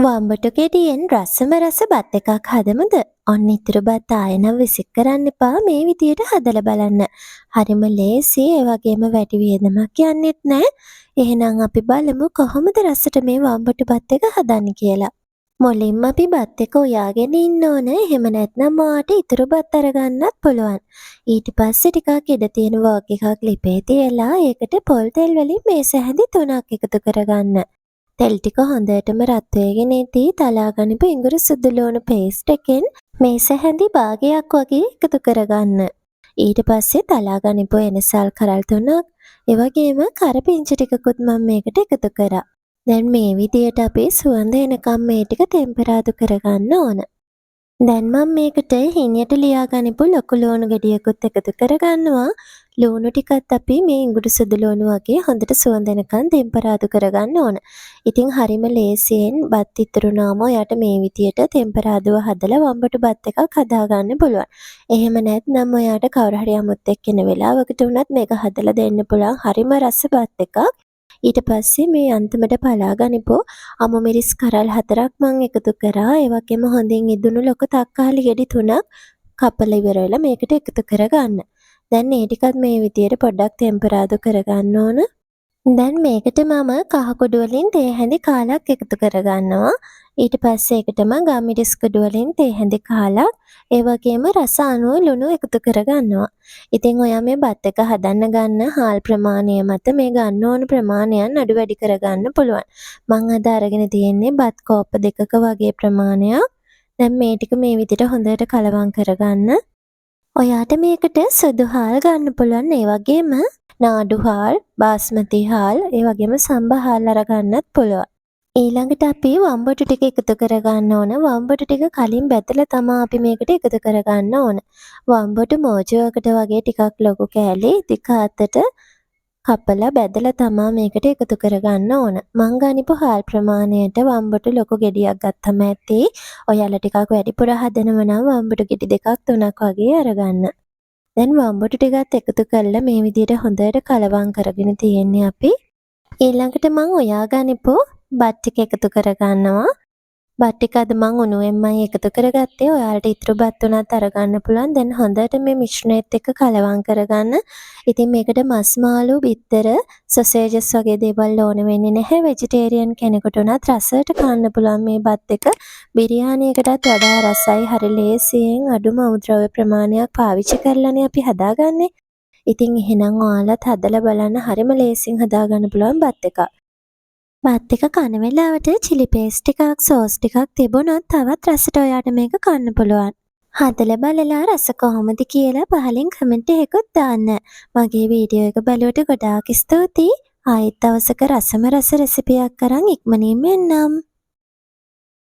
වම්බටු ගෙඩියෙන් රසම රස බත් එකක් හදමුද? ඔන්න ඉතුරු බත් ආයෙනම් විසික් කරන්න එපා මේ විදියට හදලා බලන්න. හරිම ලේසි ඒ වගේම වැඩි වියදමක් යන්නෙත් නෑ. එහෙනම් අපි බලමු කොහොමද රසට මේ වම්බටු බත් එක හදන්නේ කියලා. මුලින්ම අපි බත් එක උයාගෙන ඉන්න ඕන. එහෙම නැත්නම් ඔයාට ඉතුරු බත් අරගන්නත් පුළුවන්. ඊට පස්සේ ටිකක් ඉඩ තියෙන වෝක් එකක් ලිපේ තියලා ඒකට පොල් තෙල් වලින් මේස හැඳි 3ක් එකතු කරගන්න. තෙල් ටික හොඳටම රත් වෙගෙන ඉදී තලා ගනිපු ඉඟුරු සුදු ලුණු පේස්ට් එකෙන් මේස හැඳි භාගයක් වගේ එකතු කරගන්න. ඊට පස්සේ තලා ගනිපු එනසල් කරල් 3ක්, ඒ වගේම කරපිංචා ටිකකුත් මම මේකට එකතු කරා. දැන් මේ විදියට අපි සුවඳ එනකම් මේ ටික ටෙම්පරාදු කරගන්න ඕන. දැන් මම මේකට හිණියට ලියා ගනිපු ලොකු ලුණු ගෙඩියකුත් එකතු කරගන්නවා. ලුණු ටිකත් අපි මේ ඉඟුරු සුදු ලුණු වගේ හොඳට සුවඳ එනකම් ටෙම්පරාදු කරගන්න ඕන. ඉතින් හරිම ලේසියෙන් බත් ඉතුරුනාම ඔයාට මේ විදියට ටෙම්පරාදුව හදලා වම්බටු බත් එකක් හදාගන්න පුළුවන්. එහෙම නැත්නම් ඔයාට කවුරු හරි අමුත් එක්ක එන වෙලාවකට උනත් මේක හදලා දෙන්න පුළුවන්. හරිම රස බත් එකක්. ඊට පස්සේ මේ අන්තිමට පලා ගනිපු අමු මිරිස් කරල් 4ක් මම එකතු කරා. ඒ වගේම හොඳින් ඉදුණු ලොකු තක්කාලි ගෙඩි 3ක් කපලා ඉවර වෙලා මේකට එකතු කරගන්න. දැන් මේ ටිකත් මේ විදියට පොඩ්ඩක් ටෙම්පරාදු කරගන්න ඕන. දැන් මේකට මම කහ කුඩු වලින් තේ හැඳි කාලක් එකතු කරගන්නවා. ඊට පස්සේ ඒකටම ගම්මිරිස් කුඩු වලින් තේ හැඳි කාලක්, ඒ වගේම රස අනුව ලුණු එකතු කරගන්නවා. ඉතින් ඔයා මේ බත් එක හදන්න ගන්න හාල් ප්‍රමාණය මත මේ ගන්න ඕන ප්‍රමාණයන් අඩු වැඩි කරගන්න පුළුවන්. මම අද අරගෙන තියෙන්නේ බත් කෝප්ප 2ක වගේ ප්‍රමාණයක්. දැන් මේ ටික මේ විදිහට හොඳට කලවම් කරගන්න. ඔයාට මේකට සුදු හාල් ගන්න පුළුවන්. ඒ වගේම නාඩු හාල්, බාස්මති හාල්, ඒ වගේම සම්බ හාල් අරගන්නත් පුළුවන්. ඊළඟට අපි වම්බටු ටික එකතු කරගන්න ඕන. වම්බටු ටික කලින් බැදලා තමයි අපි මේකට එකතු කරගන්න ඕන. වම්බටු මෝජුවකට වගේ ටිකක් ලොකු කෑලි දිග අතට කපලා බැදලා තමයි මේකට එකතු කරගන්න ඕන. මං ගනිපු හාල් ප්‍රමාණයට වම්බටු ලොකු ගෙඩියක් ගත්තම ඇති. ඔයාලා ටිකක් වැඩිපුර හදනව නම් වම්බටු ගෙඩි 2ක් 3ක් වගේ අරගන්න. දැන් වම්බටු ටිකත් එකතු කරලා මේ විදිහට හොඳට කලවම් කරගෙන තියෙන්නේ අපි. ඊළඟට මං ඔයා ගනිපු බත් ටික එකතු කරගන්නවා. බත් ටික අද මං උණුවෙන්මයි එකතු කරගත්තේ. ඔයාලට ඉතුරු බත් උනත් අරගන්න පුළුවන්. දැන් හොඳට මේ මිශ්‍රණයත් එක්ක කලවම් කරගන්න. ඉතින් මේකට මස් මාළු, බිත්තර, සොසේජස් වගේ දේවල් ඕන වෙන්නේ නැහැ. වෙජිටේරියන් කෙනෙකුට උනත් රසයට කන්න පුළුවන් මේ බත් එක. බිරියානියකටත් වඩා රසයි. හරි ලේසියෙන් අඩුම මූද්‍රව්‍ය ප්‍රමාණයක් පාවිච්චි කරලානේ අපි හදාගන්නේ. ඉතින් එහෙනම් ඔයාලත් හදලා බලන්න. හරිම ලේසියෙන් හදාගන්න පුළුවන් බත් එකක්. බත් එක කන වෙලාවට chili paste ටිකක් සෝස් ටිකක් තිබුණොත් තවත් රසට ඔයාට මේක කන්න පුළුවන්. හදලා බලලා රස කොහොමද කියලා පහලින් කමෙන්ට් එකකුත් දාන්න. මගේ වීඩියෝ එක බලුවට ගොඩාක් ස්තුතියි. ආයෙත් දවසක රසම රස රෙසිපියක් අරන් ඉක්මනින්ම එන්නම්.